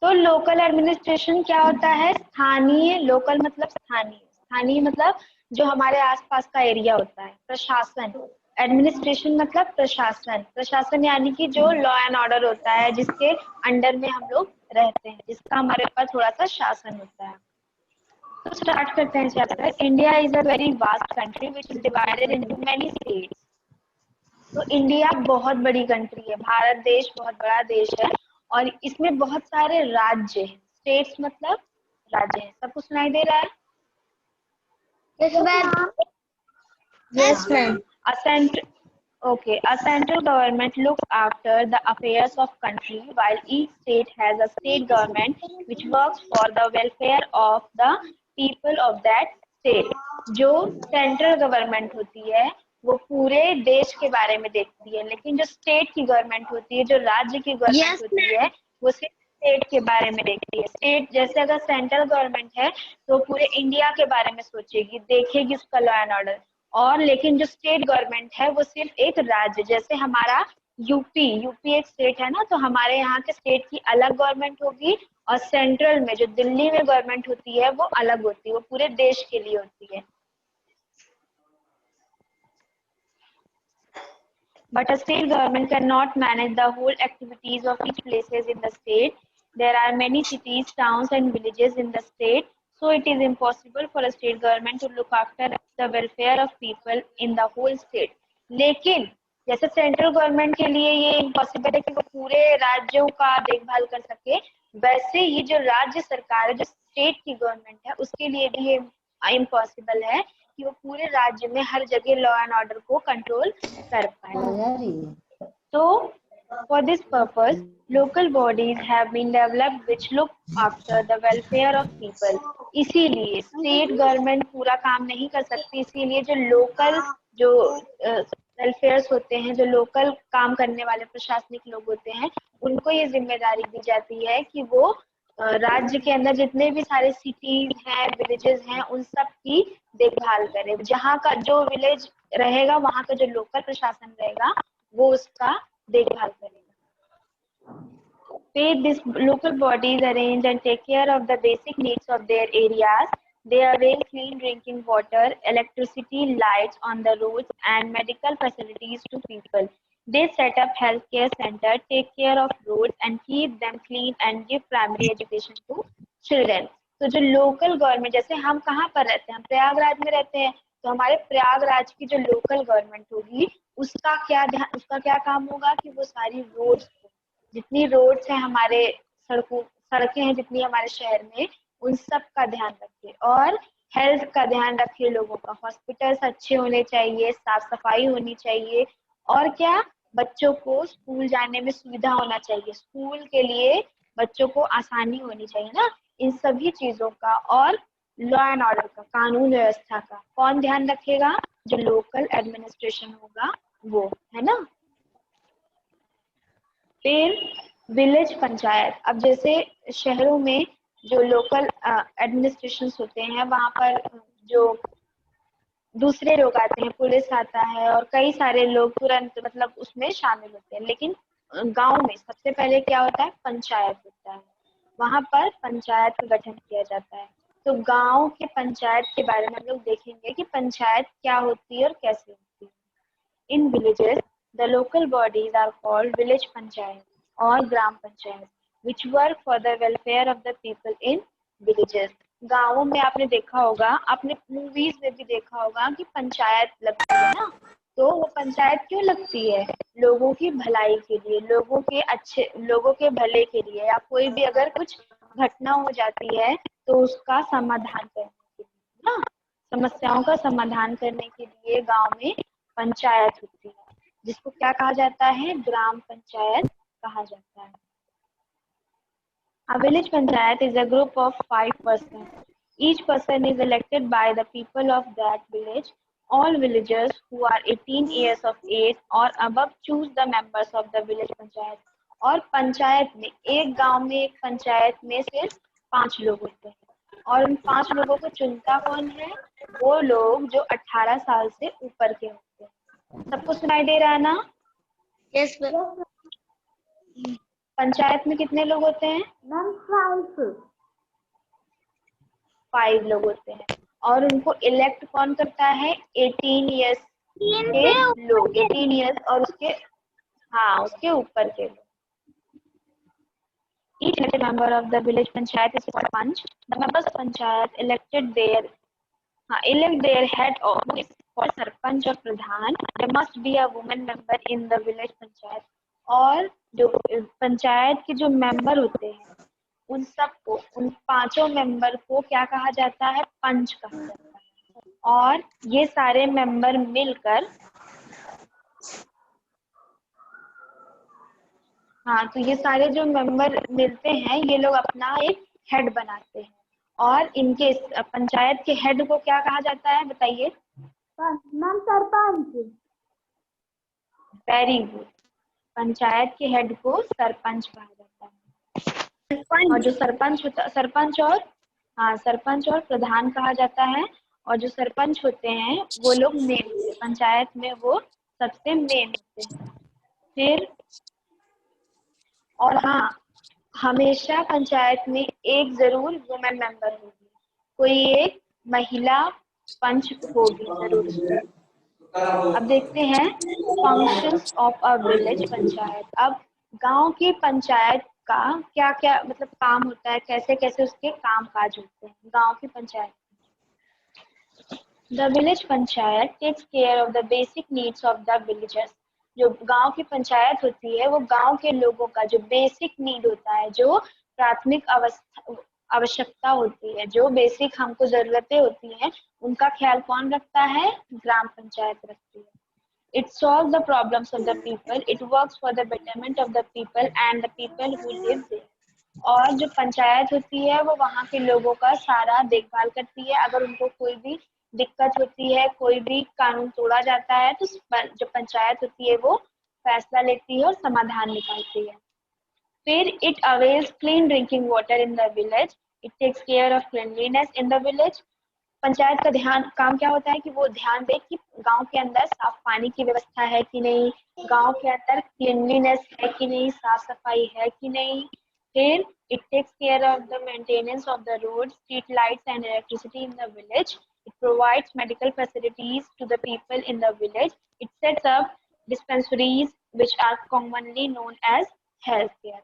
तो local administration क्या होता है? स्थानीय, लोकल मतलब स्थानीय, स्थानीय मतलब जो हमारे आसपास का एरिया होता है। प्रशासन, एडमिनिस्ट्रेशन मतलब प्रशासन, प्रशासन यानी कि जो लॉ एंड ऑर्डर होता है, जिसके अंडर में हम लोग रहते हैं, जिसका हमारे ऊपर थोड़ा सा शासन होता है। तो स्टार्ट करते हैं chapter. India is a very vast country which is divided into many states. तो इंडिया बहुत बड़ी कंट्री है, भारत देश बहुत बड़ा देश है और इसमें बहुत सारे राज्य हैं। स्टेट्स मतलब राज्य हैं। सबको सुनाई दे रहा है? Yes, ma'am. A central government looks after the affairs of country, while each state has a state government which works for the welfare of the people of that state. जो सेंट्रल गवर्नमेंट होती है वो पूरे देश के बारे में देखती है, लेकिन जो स्टेट की गवर्नमेंट होती है, जो राज्य की गवर्नमेंट होती है, वो सिर्फ स्टेट के बारे में देखती है। स्टेट जैसे अगर सेंट्रल गवर्नमेंट है तो पूरे इंडिया के बारे में सोचेगी, देखेगी उसका लॉ एंड ऑर्डर। और लेकिन जो स्टेट गवर्नमेंट है वो सिर्फ एक राज्य, जैसे हमारा यूपी एक स्टेट है ना, तो हमारे यहाँ के स्टेट की अलग गवर्नमेंट होगी और सेंट्रल में जो दिल्ली में गवर्नमेंट होती है वो अलग होती है, वो पूरे देश के लिए होती है। But a state government cannot manage the whole activities of each places in the state. There are many cities, towns and villages in the state, so it is impossible for a state government to look after the welfare of people in the whole state. लेकिन जैसे central government के लिए ये impossible है कि वो पूरे राज्यों का देखभाल कर सके, वैसे ही जो राज्य सरकार है, जो स्टेट की गवर्नमेंट है, उसके लिए भी ये इम्पॉसिबल है कि वो पूरे राज्य में हर जगह लॉ एंड ऑर्डर को कंट्रोल कर पाए। तो for this purpose, local bodies have been developed which look after the welfare of people. इसीलिए स्टेट गवर्नमेंट पूरा काम नहीं कर सकती, इसीलिए जो लोकल जो वेलफेयर्स होते हैं, जो लोकल काम करने वाले प्रशासनिक लोग होते हैं, उनको ये जिम्मेदारी दी जाती है कि वो राज्य के अंदर जितने भी सारे सिटीज हैं, विलेजेस हैं, उन सब की देखभाल करे। जहाँ का जो विलेज रहेगा वहाँ का जो लोकल प्रशासन रहेगा वो उसका देखभाल करेगा। These local bodies arrange and take care of the basic needs of their areas. They avail clean drinking water, electricity, lights on the roads, and medical facilities to people. They set up healthcare centers, take care of roads, and keep them clean and give primary education to children. तो जो local government, जैसे हम कहाँ पर रहते हैं, हम प्रयागराज में रहते हैं, तो हमारे प्रयागराज की जो लोकल गवर्नमेंट होगी उसका क्या काम होगा कि वो सारी रोड्स, जितनी रोड्स हैं हमारे, सड़कें हैं जितनी हमारे शहर में, उन सब का ध्यान रखे और हेल्थ का ध्यान रखे लोगों का। हॉस्पिटल्स अच्छे होने चाहिए, साफ सफाई होनी चाहिए और क्या, बच्चों को स्कूल जाने में सुविधा होना चाहिए, स्कूल के लिए बच्चों को आसानी होनी चाहिए ना। इन सभी चीजों का और लॉ एंड ऑर्डर का, कानून व्यवस्था का कौन ध्यान रखेगा? जो लोकल एडमिनिस्ट्रेशन होगा वो, है ना। फिर विलेज पंचायत। अब जैसे शहरों में जो लोकल एडमिनिस्ट्रेशन होते हैं वहां पर जो दूसरे लोग आते हैं, पुलिस आता है और कई सारे लोग तुरंत मतलब उसमें शामिल होते हैं, लेकिन गांव में सबसे पहले क्या होता है? पंचायत होता है। वहां पर पंचायत का गठन किया जाता है। तो गांव के पंचायत के बारे में हम लोग देखेंगे कि पंचायत क्या होती है और कैसे होती है। In villages, the local bodies are called village panchayat or gram panchayat, which work for the welfare of the people in villages. गाँवों में आपने देखा होगा, आपने मूवीज में भी देखा होगा कि पंचायत लगती है ना। तो वो पंचायत क्यों लगती है? लोगों की भलाई के लिए, लोगों के भले के लिए, या कोई भी अगर कुछ घटना हो जाती है तो उसका समाधान करने के लिए ना, समस्याओं का समाधान करने के लिए गांव में पंचायत होती है, जिसको क्या कहा जाता है? ग्राम पंचायत कहा जाता है। A village panchayat is a group of 5 persons. Each person is elected by the people of that village. All villagers who are 18 years of age or above choose the members of the village panchayat. और पंचायत में, एक गांव में एक पंचायत में सिर्फ 5 लोग होते हैं और उन 5 लोगों को चुनता कौन है? वो लोग जो 18 साल से ऊपर के होते हैं। सबको सुनाई दे रहा है ना? Yes, ma'am. पंचायत में कितने लोग होते हैं? मैम 5 लोग होते हैं। और उनको इलेक्ट कौन करता है? 18 ईयर्स के लोग, 18 ईयर्स और उसके, हाँ, उसके ऊपर के लोग। Each elected member of the village panchayat is called panch. The members of panchayat elect their head or who is called sarpanch or pradhan. There must be a woman member in the village panchayat. और जो पंचायत के जो member होते हैं उन सबको, उन 5 member को क्या कहा जाता है? पंच कहा जाता है। और ये सारे मेंबर मिलकर, हाँ, तो ये सारे जो मेंबर मिलते हैं ये लोग अपना एक हेड बनाते हैं। और इनके पंचायत के हेड को क्या कहा जाता है बताइए? Ma'am sarpanch. Very good. Panchayat के हेड को सरपंच कहा जाता है। और जो सरपंच होता, सरपंच और प्रधान कहा जाता है। और जो सरपंच होते हैं वो लोग मेन होते हैं, पंचायत में वो सबसे मेन होते हैं। फिर और हाँ, हमेशा पंचायत में एक जरूर वुमेन मेंबर होगी, कोई एक महिला पंच होगी जरूर उसमें। अब देखते हैं functions of a village panchayat. अब गांव की पंचायत का क्या क्या मतलब काम होता है, कैसे कैसे उसके काम काज होते हैं गांव की panchayat. The village panchayat takes care of the basic needs of the villagers. जो गांव की पंचायत होती है वो गांव के लोगों का जो बेसिक नीड होता है, जो प्राथमिक आवश्यकता होती है, जो बेसिक हमको जरूरतें होती हैं, उनका ख्याल कौन रखता है? ग्राम पंचायत रखती है। It solves the problems of the people. It works for the betterment of the people and the people who live there. और जो पंचायत होती है वो वहाँ के लोगों का सारा देखभाल करती है। अगर उनको कोई भी दिक्कत होती है, कोई भी कानून तोड़ा जाता है, तो जो पंचायत होती है वो फैसला लेती है और समाधान निकालती है। फिर it avails clean drinking water in the village. It takes care of cleanliness in the village. Panchayat का ध्यान काम क्या होता है कि वो ध्यान दे कि गांव के अंदर साफ पानी की व्यवस्था है कि नहीं, गांव के अंदर क्लीनलीनेस है कि नहीं, साफ सफाई है कि नहीं। फिर it takes care of the maintenance of the roads, street lights and electricity in the village. It provides medical facilities to the people in the village. It sets up dispensaries which are commonly known as health care.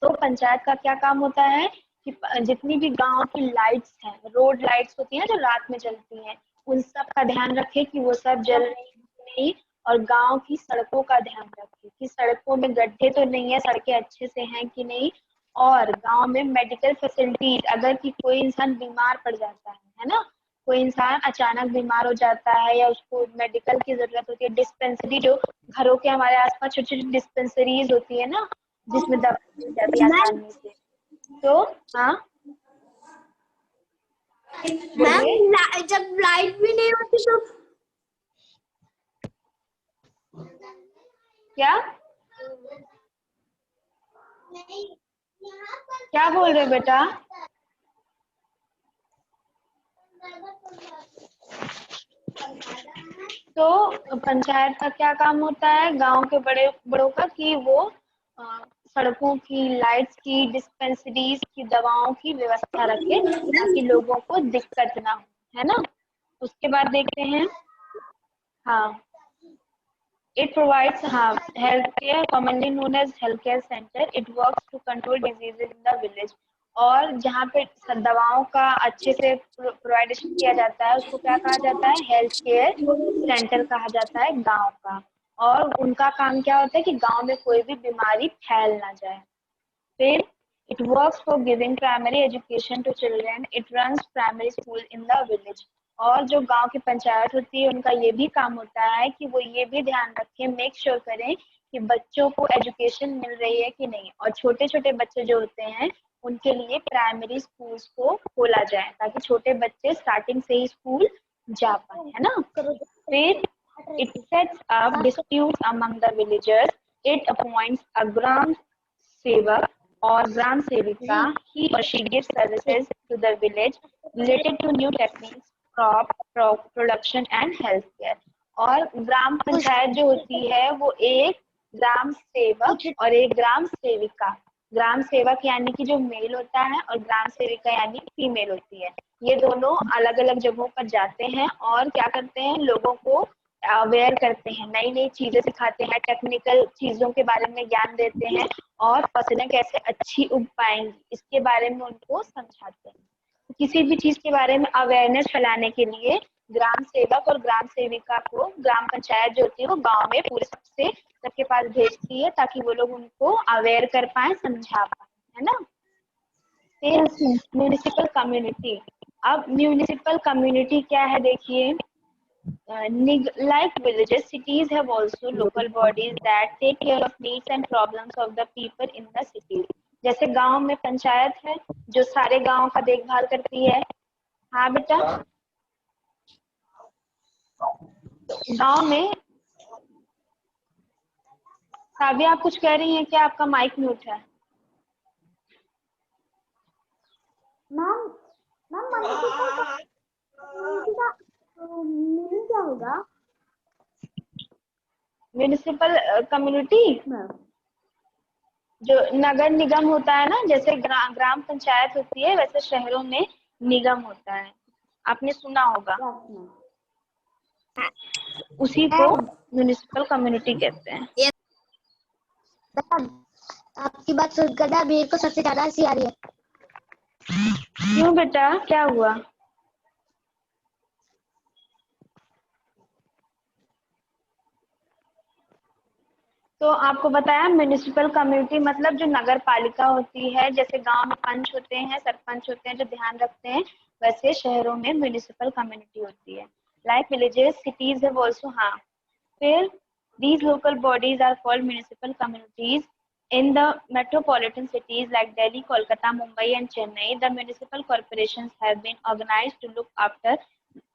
तो पंचायत का क्या काम होता है कि जितनी भी गांव की लाइट्स हैं, रोड लाइट्स होती हैं जो रात में जलती हैं, उन सब का ध्यान रखे कि वो सब जल रही हैं कि नहीं। और गांव की सड़कों का ध्यान रखे कि सड़कों में गड्ढे तो नहीं है, सड़कें अच्छे से हैं कि नहीं। और गांव में मेडिकल फैसिलिटीज, अगर कि कोई इंसान बीमार पड़ जाता है ना, कोई इंसान अचानक बीमार हो जाता है या उसको मेडिकल की जरूरत होती है, डिस्पेंसरी, जो घरों के हमारे आसपास छोटी छोटी डिस्पेंसरीज होती है ना, जिसमें दवा मिल जाती है आसानी से। तो हाँ बोलिए। मैम जब लाइट भी नहीं होती तो क्या क्या बोल रहे हो बेटा? तो पंचायत का क्या काम होता है गांव के बड़े बड़ों का कि वो सड़कों की, लाइट्स की, डिस्पेंसरीज की, दवाओं की व्यवस्था रखे ताकि लोगों को दिक्कत ना हो, है ना। उसके बाद देखते हैं, हाँ, it provides healthcare, commonly known as healthcare center. It works to control diseases in the village. और जहाँ पे दवाओं का अच्छे से प्रोवाइडेशन किया जाता है उसको क्या कहा जाता है? हेल्थ केयर सेंटर कहा जाता है गांव का। और उनका काम क्या होता है कि गांव में कोई भी बीमारी फैल ना जाए। फिर it works for giving primary education to children. It runs primary school in the village. और जो गांव की पंचायत होती है उनका ये भी काम होता है कि वो ये भी ध्यान रखें, मेक श्योर करें कि बच्चों को एजुकेशन मिल रही है कि नहीं। और छोटे छोटे बच्चे जो होते हैं उनके लिए प्राइमरी स्कूल्स को खोला जाए ताकि छोटे बच्चे स्टार्टिंग से ही स्कूल जा पाए, है ना। फिर it sets up disputes among the villagers. It appoints a ग्राम सेवक और ग्राम सेविका। He or she gives services to the village related to new techniques, crop production and health care. और ग्राम पंचायत जो होती है वो एक ग्राम सेवक और एक ग्राम सेविका। ग्राम सेवक यानी कि जो मेल होता है और ग्राम सेविका यानी फीमेल होती है। ये दोनों अलग अलग जगहों पर जाते हैं और क्या करते हैं, लोगों को अवेयर करते हैं, नई नई चीजें सिखाते हैं, टेक्निकल चीजों के बारे में ज्ञान देते हैं और फसलें कैसे अच्छी उग पाएंगी इसके बारे में उनको समझाते हैं। किसी भी चीज के बारे में अवेयरनेस फैलाने के लिए ग्राम सेवक और ग्राम सेविका को ग्राम पंचायत जो होती है वो गांव में पूरे सबके पास भेजती है ताकि वो लोग उनको अवेयर कर पाए, समझा पाए, है ना। फिर म्यूनिसिपल कम्युनिटी। अब म्यूनिसिपल कम्युनिटी क्या है देखिए, like villages, cities have also local bodies that take care of needs and problems of the people in the cities. जैसे गांव में पंचायत है जो सारे गांव का देखभाल करती है। हाँ बेटा, गांव में काव्या आप कुछ कह रही हैं क्या? आपका माइक म्यूट है। मैम मैम मीनिंग क्या होगा? म्यूनिसिपल कम्युनिटी जो नगर निगम होता है ना, जैसे ग्राम पंचायत होती है वैसे शहरों में निगम होता है, आपने सुना होगा। उसी को म्यूनिसिपल कम्युनिटी कहते हैं। आपकी बात सुनकर ना मेरे को सबसे ज्यादा हंसी आ रही है। क्यों बेटा, क्या हुआ? तो आपको बताया म्यूनिसिपल कम्युनिटी मतलब जो नगर पालिका होती है, जैसे गांव में पंच होते हैं, सरपंच होते हैं जो ध्यान रखते हैं, वैसे शहरों में म्यूनिसिपल कम्युनिटी होती है। Like villages, cities have also. हाँ, फिर these local bodies are called municipal communities. In the metropolitan cities like Delhi, Kolkata, Mumbai and Chennai, the municipal corporations have been organized to look after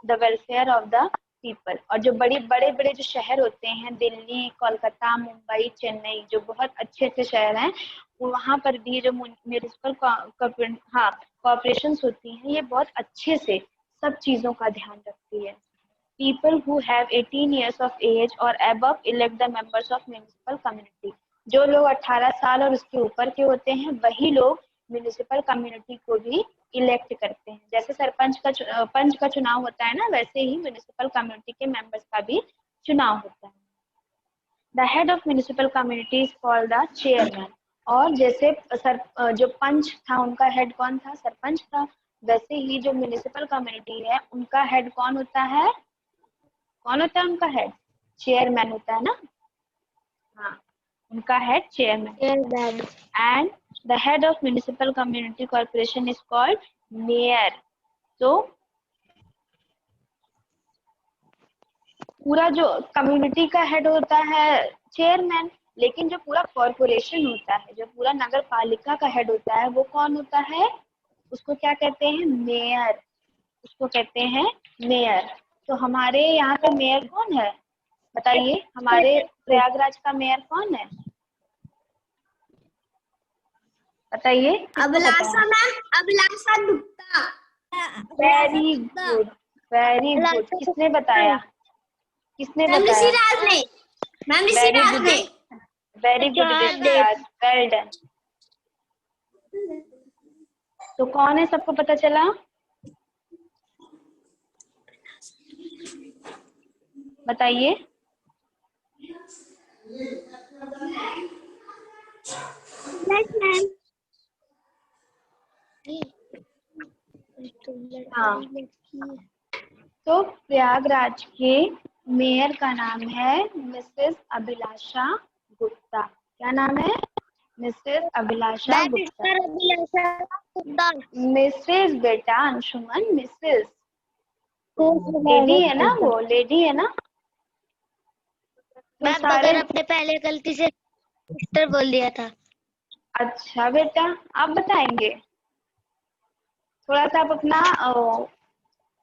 the welfare of the people. और जो बड़े बड़े जो शहर होते हैं, दिल्ली, कोलकाता, मुंबई, चेन्नई, जो बहुत अच्छे अच्छे शहर हैं, वहाँ पर भी जो म्यूनिसिपल कॉर्पोरेशंस होती हैं, ये बहुत अच्छे से सब चीज़ों का ध्यान रखती है। People who have 18 years of age or above elect the members of municipal community. जो लोग 18 साल और उसके ऊपर के होते हैं वही लोग म्यूनिसिपल कम्युनिटी को भी इलेक्ट करते हैं। जैसे पंच का चुनाव होता है ना, वैसे ही म्यूनिसिपल कम्युनिटी के मेंबर्स का भी चुनाव होता है। The head of municipal community is called the chairman. और जैसे जो पंच था उनका हेड कौन था? सरपंच था। वैसे ही जो म्यूनिसिपल कम्युनिटी है उनका हेड कौन होता है? कौन होता है उनका हेड? चेयरमैन होता है ना। हाँ, उनका head chairman. And the head of municipal community corporation is called mayor. तो पूरा जो कम्युनिटी का हेड होता है चेयरमैन, लेकिन जो पूरा कॉर्पोरेशन होता है, जो पूरा नगर पालिका का हेड होता है, वो कौन होता है? उसको क्या कहते हैं? मेयर। उसको कहते हैं मेयर। तो हमारे यहाँ पे मेयर कौन है बताइए? हमारे प्रयागराज का मेयर कौन है बताइए? Abhilasha ma'am, Abhilasha Gupta. Very good, very good. किसने बताया? किसने बताया? ऋषिराज ने। मैम ऋषिराज ने। Very good Rishiraj, well done. तो कौन है, सबको पता चला? बताइए। हाँ, तो प्रयागराज के मेयर का नाम है मिसेस अभिलाषा गुप्ता। क्या नाम है? मिसेस अभिलाषा गुप्ता। मिसेस बेटा अंशुमन, मिसेस लेडी है ना, वो लेडी है ना। मैं मगर अपने पहले गलती से मिस्टर बोल दिया था। अच्छा बेटा, आप बताएंगे? थोड़ा सा आप अपना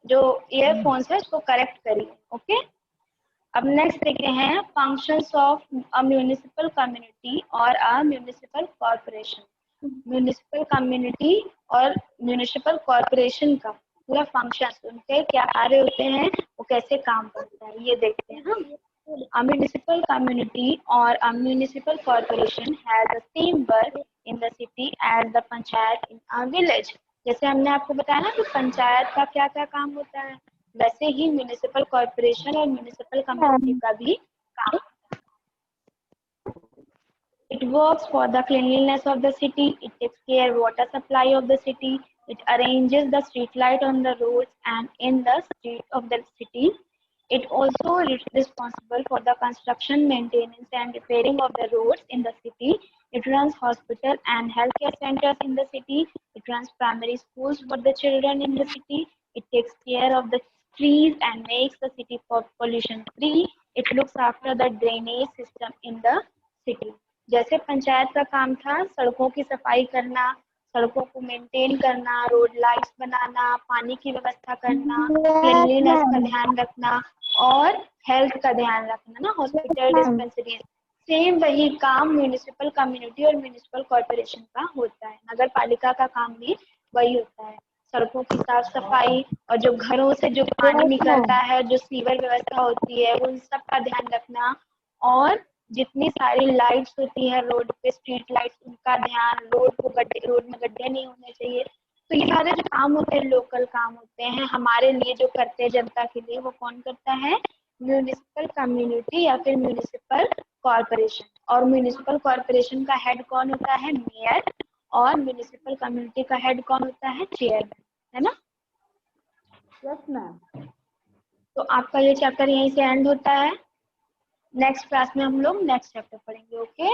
जो ईयरफोन्स है उसको करेक्ट करिए। ओके, अब नेक्स्ट देखते हैं functions of a municipal community और अ म्युनिसिपल कॉर्पोरेशन। म्युनिसिपल कम्युनिटी और म्युनिसिपल कॉर्पोरेशन का पूरा फंक्शन, उनके क्या कार्य होते हैं, वो कैसे काम करता है, ये देखते हैं हम। A municipal community or a municipal corporation has the same work in the city as the panchayat in a village. जैसे हमने आपको बताया ना कि पंचायत का क्या क्या काम होता है, वैसे ही म्यूनिसिपल कॉर्पोरेशन और म्यूनिसिपल कम्युनिटी का भी काम. It works for the cleanliness of the city. It takes care water supply of the city. It arranges the street light on the roads and in the street of the city. It also is responsible for the construction, maintenance, and repairing of the roads in the city. It runs hospital and healthcare centers in the city. It runs primary schools for the children in the city. It takes care of the trees and makes the city pollution free. It looks after the drainage system in the city. जैसे पंचायत का काम था सड़कों की सफाई करना, सड़कों को मेंटेन करना, रोड लाइट्स बनाना, पानी की व्यवस्था करना, क्लीनलीनेस का ध्यान रखना और हेल्थ का ध्यान रखना ना, हॉस्पिटल, डिस्पेंसरी. सेम वही काम म्यूनिसिपल कम्युनिटी और म्यूनिसिपल कॉर्पोरेशन का होता है. नगर पालिका का काम भी वही होता है, सड़कों की साफ सफाई और जो घरों से जो पानी निकलता है, जो सीवर व्यवस्था होती है, उन सब का ध्यान रखना. और जितनी सारी लाइट्स होती है रोड पे, स्ट्रीट लाइट्स, उनका ध्यान, रोड में गड्ढे नहीं होने चाहिए. तो ये सारे जो काम होते हैं लोकल काम होते हैं हमारे लिए, जो करते हैं जनता के लिए, वो कौन करता है? म्यूनिसिपल कम्युनिटी या फिर म्यूनिसिपल कॉर्पोरेशन. और म्यूनिसिपल कॉर्पोरेशन का हेड कौन होता है? मेयर. और म्यूनिसिपल कम्युनिटी का हेड कौन होता है? चेयरमैन, है ना? Yes ma'am. तो आपका ये चैप्टर यहीं से एंड होता है. नेक्स्ट क्लास में हम लोग नेक्स्ट चैप्टर पढ़ेंगे. ओके.